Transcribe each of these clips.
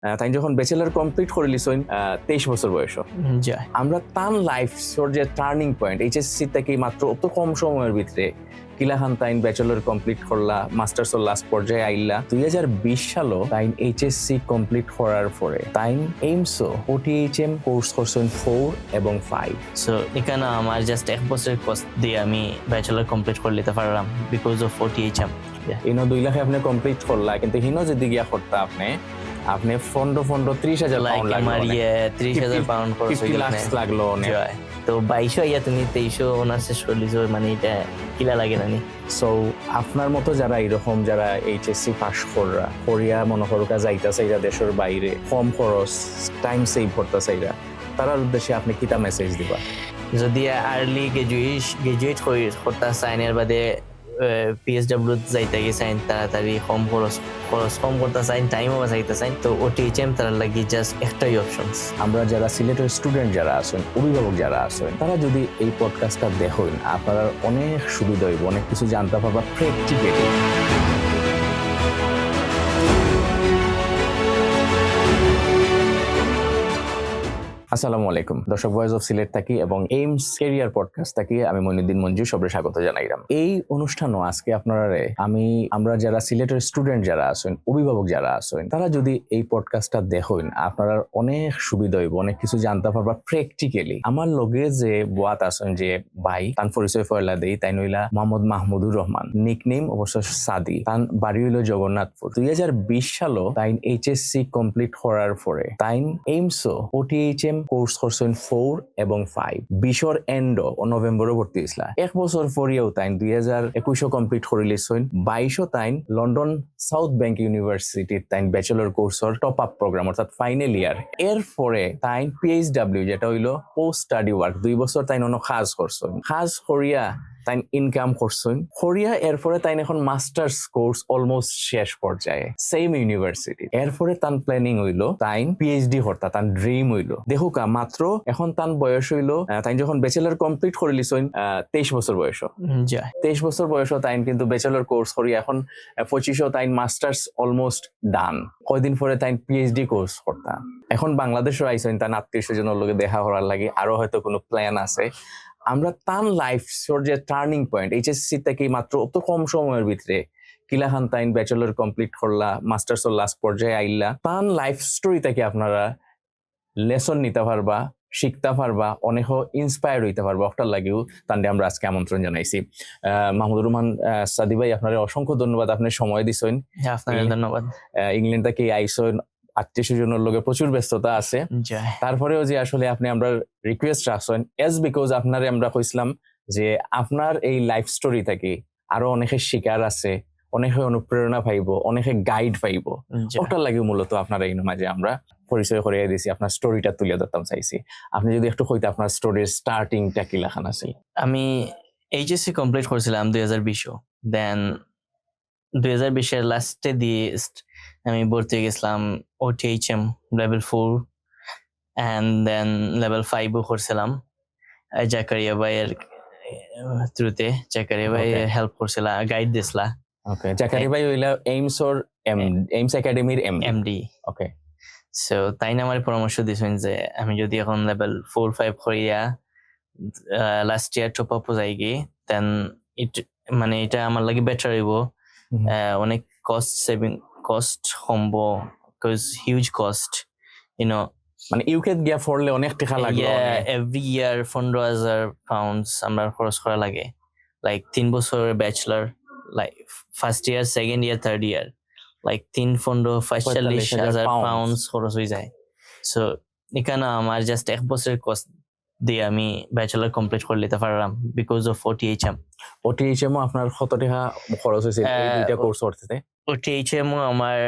তাই যখন bachelor complete করে লিছইন 23 বছর বয়স যায় আমরা তান লাইফ যে টার্নিং পয়েন্ট এইচএসসি থেকে মাত্র অত কম সময়ের ভিতরে কিলাখান তাইন ব্যাচেলর কমপ্লিট করলা মাস্টার্স লাস্ট পর্যায়ে আইলা 2020 সালও তাইন এইচএসসি কমপ্লিট করার পরে তাইন এইমসো ওটিএইচএম কোর্স করছেন 4 এবং 5 সো এখানে আমার জাস্ট 1 বছরের কোর্স দিয়ে আমি ব্যাচেলর কমপ্লিট করে নিতে পারলাম বিকজ অফ ওটিএইচএম ইনো 2 লাখে আপনি কমপ্লিট করলা কিন্তু হিনো যদি গিয়া করতে আপনি ফন্ডো 30,000 লাইক পাউন্ড আমার লাগলো 30,000 পাউন্ড খরচ হয়ে 50 গেল লাখ লাগলো অনেক জয় তো 2200 ইয়া তুমি 2300 অনার্সে চল্লিশ মানে এটা কিলা লাগে না নি সো আপনার মতো যারা এরকম যারা এইচএসসি পাস করিয়া মনে করুকা যাইতা চাইরা দেশের বাইরে কম খরচ টাইম সেভ করতে চাইরা তার উদ্দেশ্যে আপনি কিতা মেসেজ দিবা যদি আর্লি গ্রাজুয়েট করতে চাইনের বাদে পিএসডব্লিউ যাইতে গেছেন তাড়াতাড়ি কম খরচ কম করতে চাইন টাইমও বাঁচাইতে চাইন তো ওটিএইচএম তার লাগি জাস্ট একটাই অপশনস আমরা যারা সিলেটের স্টুডেন্ট যারা আছেন অভিভাবক যারা আছেন তারা যদি এই পডকাস্টটা দেখেন আপনারা অনেক সুবিধা হইব অনেক কিছু জানতে পারবা প্র্যাকটিক্যালি আসসালামু আলাইকুম দর্শক ভয়েস অফ সিলেট থাকি এবং এইমস ক্যারিয়ার পডকাস্ট থাকি আমি মইনুদ্দিন মঞ্জু সবরে স্বাগত জানাইলাম এই অনুষ্ঠানও আজকে আপনারা আমরা যারা সিলেটের স্টুডেন্ট যারা আছেন অভিভাবক যারা আছেন তারা যদি এই পডকাস্টটা দেখেন আপনারা অনেক সুবিধা হইব অনেক কিছু জানতে পারবা প্র্যাকটিক্যালি আমার লগে যে বুয়াত আছেন যে ভাই তান পরিচয় ফয়লা দেই তাই নইলা মোহাম্মদ মাহমুদুর রহমান নিকনেম অবশ্য সাদি তান বাড়ি হইল জগন্নাথপুর 2020 সালও তাইন এইচএসসি কমপ্লিট করার পরে তাইন এইমসো ওটিএইচএম কোর্স করছেন 4 এবং 5 বিশর এন্ডো ও নভেম্বরে ভর্তি হইছিলা 1 বছর পরেও তাইন 2021 কমপ্লিট করে লিছইন 22 তাইন লন্ডন সাউথ ব্যাংক ইউনিভার্সিটি তাইন ব্যাচেলর কোর্সর টপ আপ প্রোগ্রাম অর্থাৎ ফাইনাল ইয়ার এর পরে তাইন পিএইচডব্লিউ যেটা হইলো পোস্ট স্টাডি ওয়ার্ক 2 বছর তাইন অন্য কাজ করছেন কাজ করিয়া তাইন ইনকাম করছেন করিয়া এরপরে তাইন এখন মাস্টার্স কোর্স অলমোস্ট শেষ পর্যায়ে সেম ইউনিভার্সিটি এরপরে তান প্ল্যানিং হইলো তাইন পিএইচডি করতা তান ড্রিম হইলো দেখুকা মাত্র এখন তান বয়স হইলো তাইন যখন ব্যাচেলর কমপ্লিট করে লিছইন 23 বছর বয়স যায় 23 বছর বয়স তাইন কিন্তু ব্যাচেলর কোর্স করি এখন 25 তাইন মাস্টার্স অলমোস্ট ডান কয়দিন পরে তাইন পিএইচডি কোর্স করতা এখন বাংলাদেশে আইসেন তান আত্মীয় স্বজনের লগে দেখা করার লাগে আরো হয়তো কোনো প্ল্যান আছে আমরা তান লাইফ যে টার্নিং পয়েন্ট এইচএসসি থেকে মাত্র অত কম সময়ের ভিতরে কিলাখান তাইন ব্যাচেলর কমপ্লিট করলা মাস্টার্স লাস্ট পর্যায়ে আইলা তান লাইফ স্টোরি থেকে আপনারা লেসন নিতে পারবা শিখতে পারবা অনেক ইন্সপায়ার হইতে পারবা ওটার লাগেও তান্ডে আমরা আজকে আমন্ত্রণ জানাইছি মাহমুদুর রহমান সাদি ভাই আপনার অসংখ্য ধন্যবাদ আপনি সময় দিছেন আপনাকে ধন্যবাদ ইংল্যান্ড থেকে আইসেন আত্মীয় স্বজনের লগে প্রচুর ব্যস্ততা আছে তারপরেও যে আসলে আপনি আমরা রিকোয়েস্ট রাখছেন এজ বিকজ আপনারে আমরা কইছিলাম যে আপনার এই লাইফ স্টোরি থেকে আরো অনেকে শিকার আছে অনেকে অনুপ্রেরণা পাইব অনেকে গাইড পাইব ওটার লাগে মূলত আপনার এই মাঝে আমরা পরিচয় করিয়ে দিয়েছি আপনার স্টোরিটা তুলে ধরতাম চাইছি আপনি যদি একটু কইতে আপনার স্টোরির স্টার্টিংটা কি লেখান আছে আমি এইচএসসি কমপ্লিট করেছিলাম 2020 দেন 2020 এর লাস্টে দিয়ে আমি ভর্তি হয়ে গেছিলাম ওটিএইচএম লেভেল 4 এন্ড দেন লেভেল 5 করছিলাম জাকারিয়া ভাইয়ের থ্রুতে জাকারিয়া ভাই হেল্প করছিল গাইড দিছিলা ওকে জাকারিয়া ভাই হইলা এইমস একাডেমির এমডি ওকে সো তাই না আমার পরামর্শ দিছেন যে আমি যদি এখন লেভেল 4-5 করিয়া লাস্ট ইয়ার টপ আপ যাই গিয়ে দেন মানে এটা আমার লাগে বেটার হইব অনেক cost combo because huge cost মানে ইউকে গিয়া পড়লে অনেক টাকা লাগে এভরি ইয়ার 15,000 পাউন্ডস আমরা খরচ করা লাগে লাইক 3 বছরের bachelor like first year second year third year like 45,000 pounds খরচ হয়ে যায় সো এখানে আমার জাস্ট 1 বছরের কোর্স দিয়ে আমি ব্যাচেলর কমপ্লিট করে নিতে পারলাম বিকজ অফ ওটিএইচএম আপনার কত টাকা খরচ হয়েছে এই দুইটা কোর্স করতে ওটিএইচএম আমার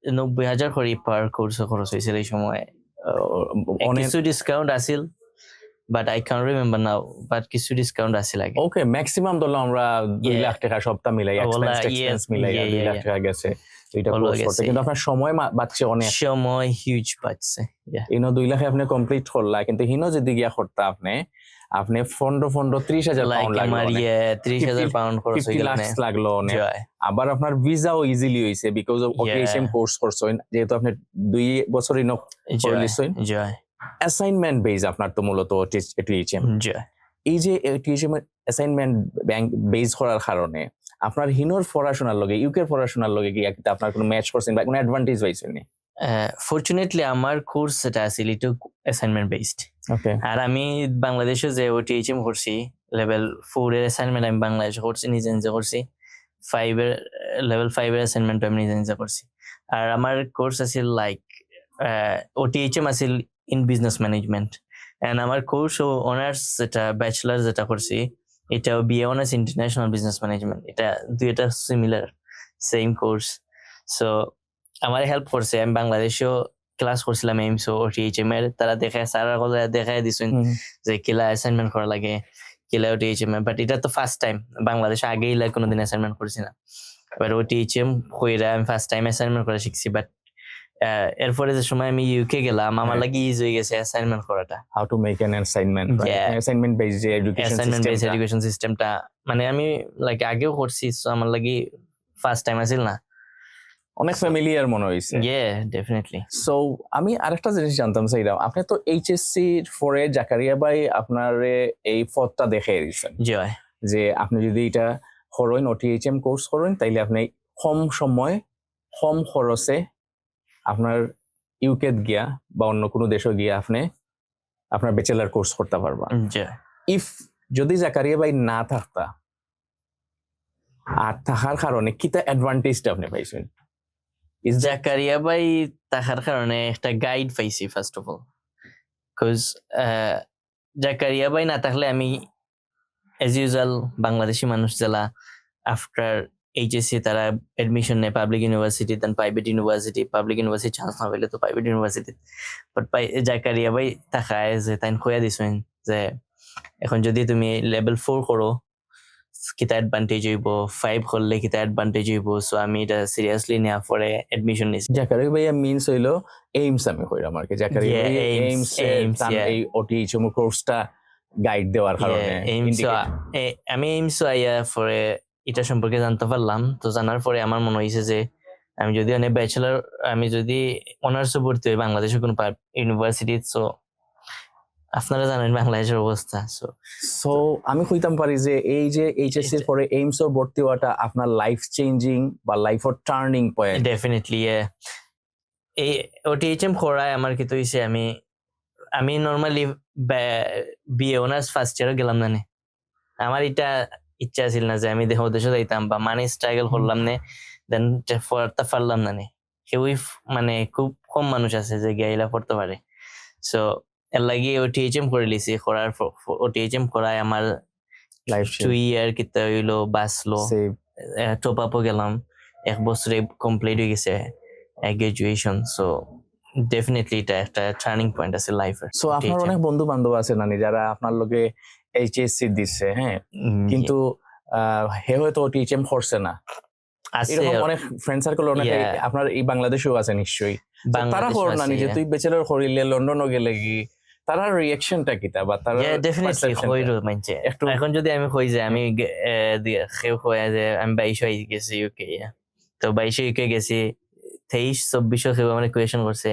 90,000 করে পার কোর্স খরচ হয়েছিল এই সময় কিছু ডিসকাউন্ট আছিল but I can remember now but কিছু ডিসকাউন্ট আছিল আগে ওকে ম্যাক্সিমাম ধরলাম আমরা 2 লাখ টাকা সপ্তাহ মিলাই এক্সপেন্স মিলাই 2 লাখ টাকা গেছে দুইটা কোর্স করতে কিন্তু আপনার সময় বাঁচছে অনেক সময় হিউজ বাঁচছে 2 লাখে আপনি কমপ্লিট করলা কিন্তু হিনো যদি গিয়া করতে আপনি আপনি ফন্ড 30,000 লাইক পাউন্ড লাগলো আমার অনেক। 30,000 পাউন্ড খরচ 50 হয়ে গেল লাখ লাগলো অনেক। জয় আবার আপনার ভিসাও ইজিলি হইছে বিকজ অফ OTHM কোর্স করছেন, যেহেতু আপনি 2 বছর ইনফ করে জয় লিছেন। জয় অ্যাসাইনমেন্ট বেজ আপনার তো মূলত OTHM। জয় এই যে OTHM অ্যাসাইনমেন্ট ব্যাংক বেজ করার কারণে আপনার হিনোর পড়াশোনার লগে ইউকের পড়াশোনার লগে কি একটা আপনার কোনো ম্যাচ করছেন বা কোনো অ্যাডভান্টেজ পাইছেন নি? ফরচুনেটলি আমার কোর্স এটা আছিল একটু অ্যাসাইনমেন্ট বেসড। ওকে। আর আমি বাংলাদেশে যে OTHM করছি লেভেল 4 এর অ্যাসাইনমেন্ট আমি বাংলাদেশে করছি, নিজে নিজে করছি। 5 এর লেভেল 5 এর অ্যাসাইনমেন্ট আমি নিজে নিজে করছি। আর আমার কোর্স আছিল লাইক OTHM আছিল ইন বিজনেস ম্যানেজমেন্ট। এন্ড আমার কোর্স ও অনার্স যেটা ব্যাচেলার যেটা করছি এটাও BA honours international business management. এটা দুইটা সিমিলার সেম কোর্স। সো আমার হেল্প করছে। আমি বাংলাদেশেও ক্লাস করছিলাম এইমস ও OTHM এর, তারা দেখায় স্যাররা কথা দেখায় দিছেন যে কিলা অ্যাসাইনমেন্ট করা লাগে, কিলা OTHM এর। বাট এটা তো ফার্স্ট টাইম বাংলাদেশে আগে ইলা কোনোদিন অ্যাসাইনমেন্ট করছি না। এবার OTHM কইরা আমি ফার্স্ট টাইম অ্যাসাইনমেন্ট করা শিখছি। বাট এরপরে যে সময় আমি ইউকে গেলাম আমার লাগি ইজি হয়ে গেছে অ্যাসাইনমেন্ট করাটা। How to make an assignment, Yeah. Assignment based যে অ্যাসাইনমেন্ট বেস এডুকেশন সিস্টেমটা মানে আমি লাইক আগেও করছি, সো আমার লাগি ফার্স্ট টাইম আছিল না। অনেক ফ্যামিলিয়ার মনে হইছে। ডেফিনেটলি। সো আমি আরেকটা জিনিস জানতাম চাইলাম, আপনি তো HSC পরে জাকারিয়া ভাই আপনার এই পথটা দেখে দিয়েছেন জয় যে আপনি যদি এটা করেন OTHM কোর্স করেন তাইলে আপনি কম সময় কম খরচে আপনার ইউকে গিয়া বা অন্য কোনো দেশে গিয়া আপনি আপনার ব্যাচেলার কোর্স করতে পারবা। জয় ইফ যদি জাকারিয়া ভাই না থাকতা আর থাকার কারণে কিতা অ্যাডভান্টেজটা আপনি পাইছেন? জাকারিয়া ভাই থাকার কারণে একটা গাইড পাইছি first of all. Because Zakaria ভাই না থাকলে আমি এজ ইউজুয়াল বাংলাদেশি মানুষ যারা আফটার HSC তারা এডমিশন নেয় public university, then private university, public university chance না পেলে তো প্রাইভেট ইউনিভার্সিটি। বাট জাকারিয়া ভাই থাকায় যে তাই খোয়া দিছেন যে এখন যদি তুমি লেভেল 4 করো কিতা অ্যাডভান্টেজ হইব, 5 করলে কিতা অ্যাডভান্টেজ হইব। সো আমি এটা সিরিয়াসলি নেওয়া পরে এডমিশন নিয়েছি। জাকারিয়া ভাইয়া মিনস হইলো এইমস আমি কইরাম আর কি। জাকারিয়া Yeah, ভাই Aims, এইমস yeah. এই OTHM কোর্সটা গাইড দেওয়ার কারণে আমি এইমস আইয়া পরে এটা সম্পর্কে জানতে পারলাম। তো জানার পরে আমার মনে হয়েছে যে আমি যদি অনেক ব্যাচেলার আমি যদি অনার্সে ভর্তি হই বাংলাদেশের কোনো ইউনিভার্সিটি, সো আপনারা জানেন বাংলাদেশের অবস্থা। সো আমি কইতাম পারি যে এই যে HSC এর পরে এইমস এর ভর্তি হওয়াটা আপনার লাইফ চেঞ্জিং বা life or turning point. Definitely এই OTHM করায় আমার কি তো হইছে আমি নরমালি BA অনার্স ফার্স্ট ইয়ারে গেলাম না। আমার এটা ইচ্ছা ছিল না যে আমি দেশে যাইতাম বা মানি স্ট্রাগল করলাম না, দেন পড়তে পারলাম না। কেউই মানে খুব কম মানুষ আছে যে গিয়ে পড়তে পারে। সো এর লাগি OTHM করে লিছি। করার OTHM করায় আমার লাইফ 2 ইয়ার কিতা হইলো বাঁচলো। টপ আপও গেলাম, 1 বছরে কমপ্লিট হয়ে গেছে গ্রাজুয়েশন। সো ডেফিনেটলি এটা একটা টার্নিং পয়েন্ট আছে লাইফের। সো আপনার অনেক বন্ধু বান্ধব আছে নানি যারা আপনার লগে HSC দিচ্ছে, হ্যাঁ, কিন্তু হে হয়তো OTHM করছে না। এরকম অনেক ফ্রেন্ড সার্কেল অনেক আপনার এই বাংলাদেশেও আছে নিশ্চয়ই। তারা কর নানি যে তুই ব্যাচেলর করিলে লন্ডনও গেলে কি তার রিঅ্যাকশনটা কিতা বা তার ডেফিনেটলি হইরো মানছে। এখন যদি আমি কই যে আমি কেউ কয় যে আমি 22 গেছি ইউকে, তো 22 ইউকে গেছি, 23-24 কেউ আমার কোয়েশ্চেন করছে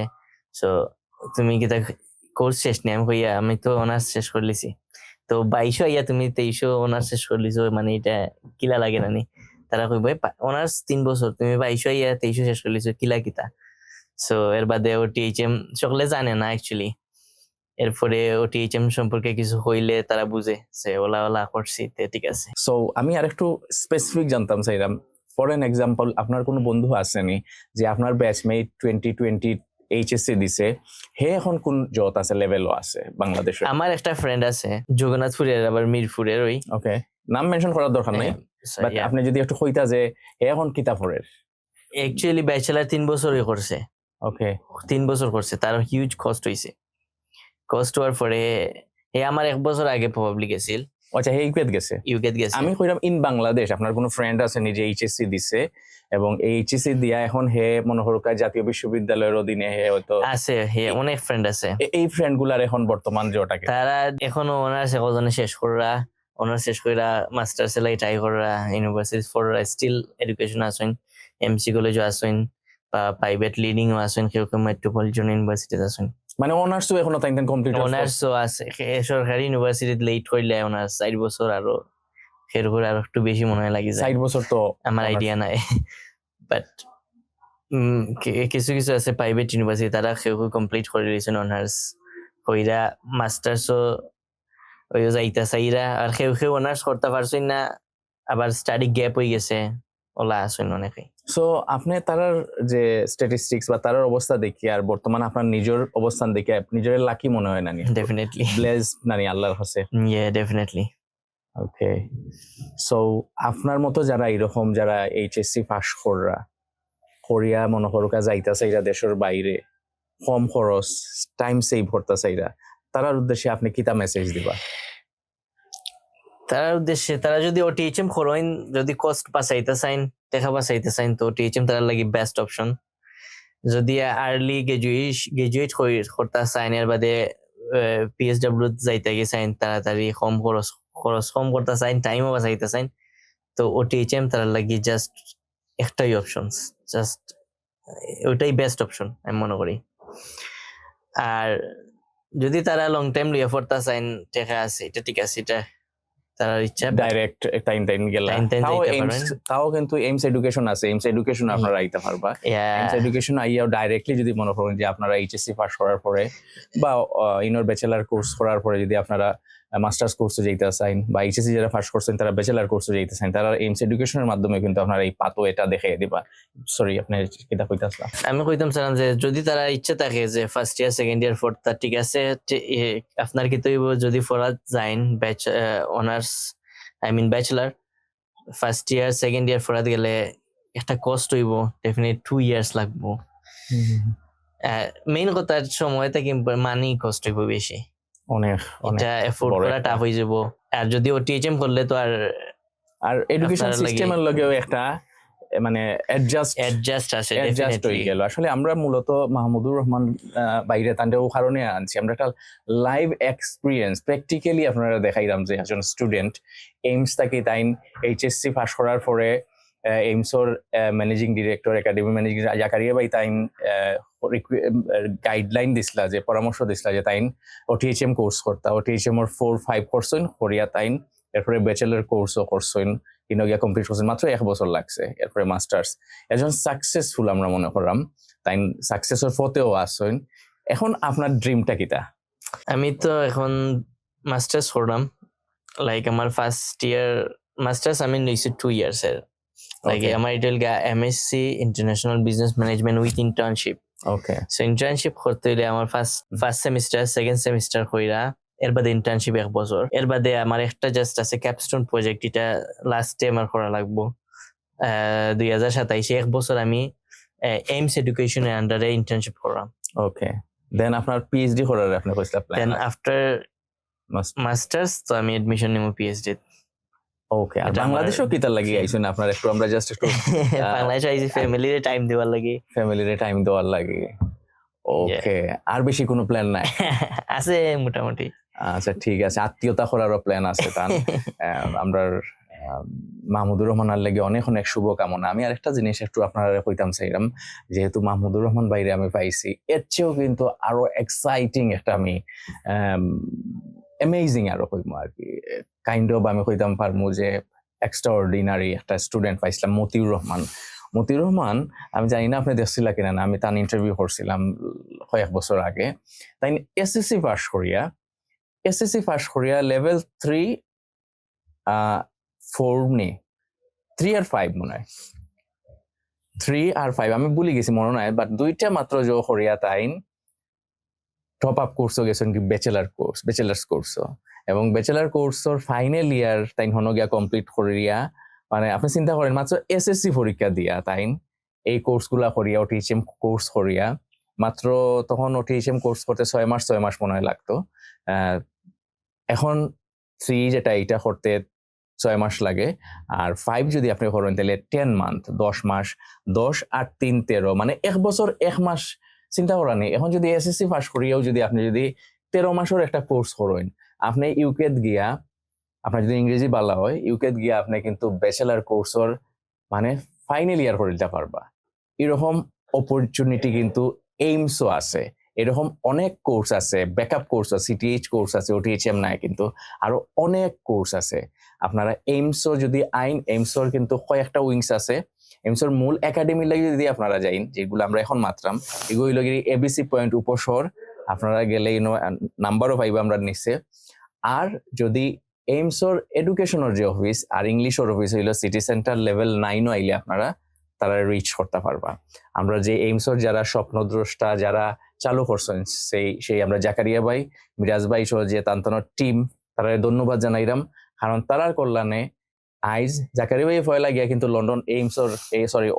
সো তুমি কিতা কোর্স শেষ নি? আমি কইয়া আমি তো অনার্স শেষ করে লিছি। তো 22 আইয়া তুমি 23 অনার্স শেষ করে লিছো, মানে এটা কিলা লাগে নানি? তারা কইব অনার্স 3 বছর তুমি 22 আইয়া 23 শেষ করে লিছো, কিলা কিতা? সো এর বাদে OTHM সকলে জানে না অ্যাকচুয়ালি। এরপরে OTHM সম্পর্কে কিছু হইলে তারা বুঝে যে ওলা করছি, ঠিক আছে। সো আমি আরেকটু স্পেসিফিক জানতাম চাইলাম, ফর এন এক্সাম্পল আপনার কোনো বন্ধু আসেনি যে আপনার ব্যাচমেট 2020 HSC দিছে, হে এখন কোন জত আছে লেভেলও আছে বাংলাদেশে? আমার একটা ফ্রেন্ড আছে জগন্নাথপুরের, আবার মিরপুরের। ওই ওকে, নাম মেনশন করার দরকার নাই, বাট আপনি যদি একটু কইতা যে হে এখন কিতা পড়ের? অ্যাকচুয়ালি ব্যাচেলার 3 বছরই করছে। ওকে, 3 বছর করছে, তার হিউজ কষ্ট হইছে। কষ্ট হওয়ার পরে আমার 1 বছর আগে প্রবাবলি গেছিল। আচ্ছা হে ইউকেত গেছে ইউকেত গেছে। আমি কইরাম ইন বাংলাদেশ আপনার কোনো ফ্রেন্ড আছে নিজে এইচএসসি দিছে এবং এই এইচএসসি দিয়া এখন হে মনে হরকা জাতীয় বিশ্ববিদ্যালয়ের অধীনে হে হয়তো আছে, হে অনেক ফ্রেন্ড আছে। এই ফ্রেন্ড গুলার এখন বর্তমান জটাকে তারা এখনো অনার্স একজনে শেষ করা, অনার্স শেষ কইরা মাস্টার্স এলাই ট্রাই করা, ইউনিভার্সিটি ফর স্টিল এডুকেশন আছেন, এমসি কলেজও আছেন বা প্রাইভেট লিডিংও আছেন, কেউ কেউ মেট্রোপলিটন ইউনিভার্সিটিতে আছেন। মানে অনার্সও এখনো তাই কমপ্লিট অনার্সও আছে, সরকারি ইউনিভার্সিটিতে লেট করলে অনার্স 4 বছর আরো এর উপরে আরো একটু বেশি মনে হয় লাগি যায়। 60 বছর তো আমার আইডিয়া নাই, বাট কিছু কিছু আছে প্রাইভেট ইউনিভার্সিটি তারা কেউ কমপ্লিট করে দিয়েছেন অনার্স কইরা, মাস্টার্সও ওই যাইতা চাইরা, আর কেউ কেউ অনার্স করতে পারছেন না, আবার স্টাডি গ্যাপ হয়ে গেছে, ওলা আছেন অনেকে। সো আপনি তারার যে স্ট্যাটিস্টিক্স বা তারার অবস্থা দেখি আর বর্তমান আপনার নিজের অবস্থান দেখে নিজের লাকি মনে হয় নানি? ডেফিনেটলি, ব্লেস নানি আল্লাহর কাছে? ইয়ে ডেফিনেটলি। ওকে, সো আপনার মতো যারা এরকম যারা এইচএসসি পাস করিয়া মনে করুকা যাইতা চাইরা দেশের বাইরে কম খরচ টাইম সেভ করতে চাইরা তারার উদ্দেশ্যে আপনি কিতা মেসেজ দিবা? তার উদ্দেশ্যে তারা যদি ওটিএইচএম করেন, যদি কস্ট বাঁচাইতে চাইন, টাকা বাঁচাইতে চাইন, তো ওটিএইচএম তার লাগি বেস্ট অপশন। যদি আর্লি গ্রাজুয়েট করতে চাইন, এর বাদে পিএসডব্লিউ যাইতে গিয়ে চাইন, তাড়াতাড়ি কম খরচ কম করতে চাইন, টাইমও বাঁচাইতে চাইন, তো ওটিএইচএম তার লাগি জাস্ট একটাই অপশন, জাস্ট ওইটাই বেস্ট অপশন আমি মনে করি। আর যদি তারা লং টাইম লিয়ে পড়তে চাইন, টাকা আছে, এটা ঠিক আছে, এটা তার ইচ্ছা, ডাইরেক্ট টাইম গেলা তাও কিন্তু এইমস এডুকেশন আছে, এইমস এডুকেশন আপনারা আইতে পারবা। এইমস এডুকেশন আইয়াও ডাইরেক্টলি যদি মনে করেন যে আপনারা এইচএসসি পাস করার পরে বা ইনর ব্যাচেলার কোর্স করার পরে যদি আপনারা মাস্টার্স কোর্সে যেতে চান বা এইচএসসি যারা পাস করছেন তারা ব্যাচেলার কোর্সে যেতে চান, তারা এইমস এডুকেশনের মাধ্যমে কিন্তু আপনারা এই পাতো এটা দেখে দিবা। সরি আপনি কিটা কইতাছিলেন? আমি কইতাম চালাম যে যদি তারা ইচ্ছা থাকে যে first year second year fourth, তা ঠিক আছে, আপনার কি তৈব যদি পড়া যাইন honours bachelor first year second year পড়াতে গেলে একটা কষ্ট হইব, ডেফিনেট 2 ইয়ার্স লাগবো। মেইন কথা সময় থেকে মানি কষ্ট হইব বেশি, অনেক এটা এফোর্ড করা টাফ হয়ে যাব। আর যদি ওটিএইচএম করলে তো আর এডুকেশন সিস্টেমের লগেও একটা মানে অ্যাডজাস্ট আছে, হয়ে গেল। আসলে আমরা মূলত মাহমুদুর রহমান বাইরে তান্ডেও কারণে আনছি, আমরা একটা লাইভ এক্সপিরিয়েন্স প্র্যাকটিক্যালি আপনারা দেখাইলাম যে একজন স্টুডেন্ট এইমস তাকে তাইন এইচএসসি পাস করার পরে এইমসর managing director academy managing Zakaria ভাই তাইন গাইডলাইন দিছিলা, যে পরামর্শ দিছিলা যে তাইন ওটিএইচএম কোর্স করতা, ওটিএইচএম ওর 4-5 করছেন করিয়া তাইন এরপরে ব্যাচেলার কোর্সও করছেন, ইনগিয়া কমপ্লিট করছেন, মাত্র 1 বছর লাগছে। এরপরে মাস্টার্স একজন সাকসেসফুল আমরা মনে করলাম, তাই সাকসেসের পথেও আসছেন। এখন আপনার ড্রিমটা কিটা? আমি তো এখন মাস্টার্স করলাম, লাইক আমার ফার্স্ট ইয়ার মাস্টার্স আমি নিয়েছি 2 ইয়ার্স এর, লাইক আমার এটা MSc international business management with internship. Okay, so internship করতে হলে আমার ফার্স্ট সেমিস্টার সেকেন্ড সেমিস্টার কইরা এর বাদে ইন্টার্নশিপ 1 বছর, এর বাদে আমার একটা জাস্ট আছে ক্যাপস্টোন প্রজেক্ট, এটা লাস্টে আমার করা লাগবো 2027 1 বছর আমি এইমস এডুকেশনের আন্ডারে ইন্টার্নশিপ করলাম। ওকে, দেন আপনার পিএইচডি করার আপনি কইছিলেন প্ল্যান? দেন আফটার মাস্টার্স তো আমি এডমিশন নিব পিএইচডি। ওকে, আর বাংলাদেশও কি তার লাগি আইছেন আপনার? একটু আমরা জাস্ট একটু বাংলাদেশে আইছি ফ্যামিলিরে টাইম দেওয়ার লাগি। ওকে, আর বেশি কোনো প্ল্যান নাই? আছে মোটামুটি। আচ্ছা ঠিক আছে, আত্মীয়তা করারও প্ল্যান আছে তান? আমরা মাহমুদুর রহমানের লাগে অনেক অনেক শুভকামনা। আমি আরেকটা জিনিস একটু আপনারা কইতাম চাইলাম, যেহেতু মাহমুদুর রহমান বাইরে আমি পাইছি, এর চেয়েও কিন্তু আরো এক্সাইটিং একটা আমি অ্যামেজিং আরো কইমু আর কি, কাইন্ড অফ আমি কইতাম পারমু যে এক্সট্রাঅর্ডিনারি একটা স্টুডেন্ট পাইছিলাম, মতিউর রহমান। আমি জানি না আপনি দেখছিলা কিনা, না আমি তার ইন্টারভিউ করছিলাম কয়েক বছর আগে। তাই এসএসসি পাস করিয়া লেভেল 3-4 নে 3 আর 5 মনে হয়, 3 আর 5 আমি ভুলে গেছি মনে নাই, বাট 2টা মাত্র জো করিয়া তাইন টপ আপ কোর্সও গেছেন কি ব্যাচেলার্স কোর্সও, এবং ব্যাচেলার কোর্সর ফাইনাল ইয়ার তাইন হন গিয়া কমপ্লিট করিয়া, মানে আপনি চিন্তা করেন মাত্র এসএসসি পরীক্ষা দিয়া তাইন এই কোর্সগুলা করিয়া ওটিএইচএম কোর্স করিয়া, মাত্র তখন ওটিএইচএম কোর্স করতে 6 মাস মনে হয় লাগতো, এখন 3 যেটা এটা করতে 6 মাস লাগে, আর 5 যদি আপনি করেন তাহলে 10 মান্থ, 10 মাস, 10 আর 3 13, মানে 1 বছর 1 মাস। চিন্তা করা নেই, এখন যদি এসএসসি পাস করিয়াও যদি আপনি যদি 13 মাসের একটা কোর্স করেন, আপনি ইউকেত গিয়া, আপনার যদি ইংরেজি ভালো হয়, ইউকেত গিয়া আপনি কিন্তু ব্যাচেলার কোর্সর মানে ফাইনাল ইয়ার করে দিতে পারবা। এরকম অপরচুনিটি কিন্তু এইমসও আছে। এরকম অনেক কোর্স আছে, ব্যাকআপ কোর্স আছে, সিটিএইচ কোর্স আছে, ওটিএইচএম নাই কিন্তু আরো অনেক কোর্স আছে। আপনারা এইমসও যদি আইন, এইমসর কিন্তু কয়েকটা উইংস আছে। এইমসর মূল একাডেমি লাগি যদি আপনারা যাইন, যেগুলো আমরা এখন মাত্রাম, এগুলো লগি এবিসি পয়েন্ট উপসর আপনারা গেলে নাম্বারও পাইবা আমরা নিচে। আর যদি এইমসর এডুকেশনের যে অফিস আর ইংলিশের অফিস হইলো সিটি সেন্টার লেভেল 9 আইলে আপনারা তারা রিচ করতে পারবা। আমরা যে এইমসর যারা স্বপ্নদ্রষ্টা যারা চালু করছেন, সেই আমরা জাকারিয়া ভাই, মিরাজ ভাই সহ যে তান্তনের টিম, তারা ধন্যবাদ জানাইলাম, কারণ তারার কল্যাণে আইজ জাকারিয়া ভাই ফয়লা গিয়া কিন্তু লন্ডন এইমসর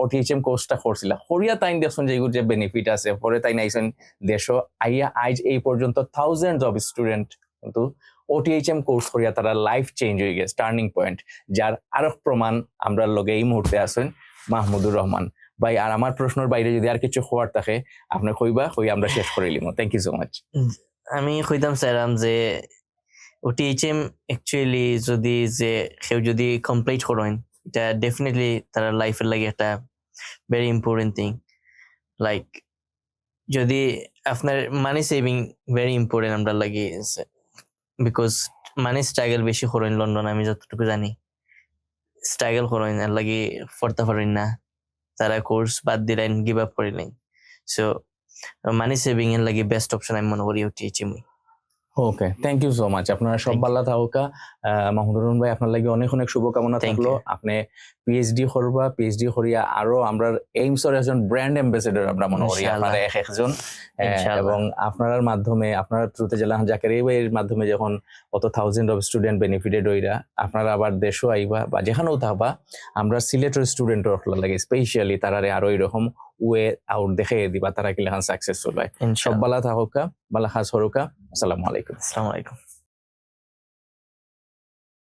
ওটিএইচএম কোর্সটা করছিল করিয়া, তাই দেখছেন যে এগুলো যে বেনিফিট আছে, পরে তাই নাইছেন দেশ আইয়া আইজ এই পর্যন্ত থাউজেন্ড অফ স্টুডেন্ট কিন্তু ওটিএইচএম কোর্স করিয়া তারা লাইফ চেঞ্জ হয়ে গেছে, টার্নিং পয়েন্ট, যার আরো প্রমাণ আমরা লগে এই মুহূর্তে আছেন মাহমুদুর রহমান ভাই। আর আমার প্রশ্নের বাইরে যদি আর কিছু হওয়ার থাকে আপনি কইবা, কই আমরা শেষ করে লিমো। Thank you so much. আমি কইতাম চাইলাম যে ওটিএইচএম অ্যাকচুয়ালি যদি যে কেউ যদি কমপ্লিট করেন, এটা ডেফিনেটলি তার লাইফের লাগে একটা ভেরি ইম্পর্টেন্ট থিং। লাইক যদি আপনার মানি সেভিং ভেরি ইম্পর্টেন্ট আমরা লাগে, বিকজ মানি স্ট্রাগল বেশি করেন লন্ডন, আমি যতটুকু জানি স্ট্রাগল করেন আর লাগে পড়তে পারেন না, তারা কোর্স বাদ দিলেন, গিভ আপ করিলেন। সো মানি সেভিং এর লাগে বেস্ট অপশন আমি মনে করি ওটিএইচএম। ওকে, থ্যাংক ইউ সো মাচ। আপনারা সব ভালো থাকুকা। মাহমুদুর রহমান ভাই আপনার লাগে অনেক অনেক শুভকামনা Thank থাকলো। you. আপনি পিএইচডি করবা, পিএইচডি করিয়া আরো আমরা এইমসের একজন ব্র্যান্ড অ্যাম্বাসেডর আমরা মনে করি ইনশাআল্লাহ। আপনারা এক একজন। ইনশাআল্লাহ। এবং আপনার মাধ্যমে, আপনার থ্রুতে জেলা জাকারিয়া ভাইয়ের মাধ্যমে যখন অত থাউজেন্ড অফ স্টুডেন্ট বেনিফিটেড হইরা, আপনারা আবার দেশও আইবা বা যেখানেও থাকবা, আমরা সিলেটের স্টুডেন্টের লাগে স্পেশালি তারারে আরো এরকম ওয়ে আউট দেখে দিবা, তারা কি লেখান সাকসেসফুল হয়। সব ইনশাআল্লাহ। ভালো থাকুকা, ভালো খাস হরুকা। আসসালামু আলাইকুম। আসসালামু আলাইকুম।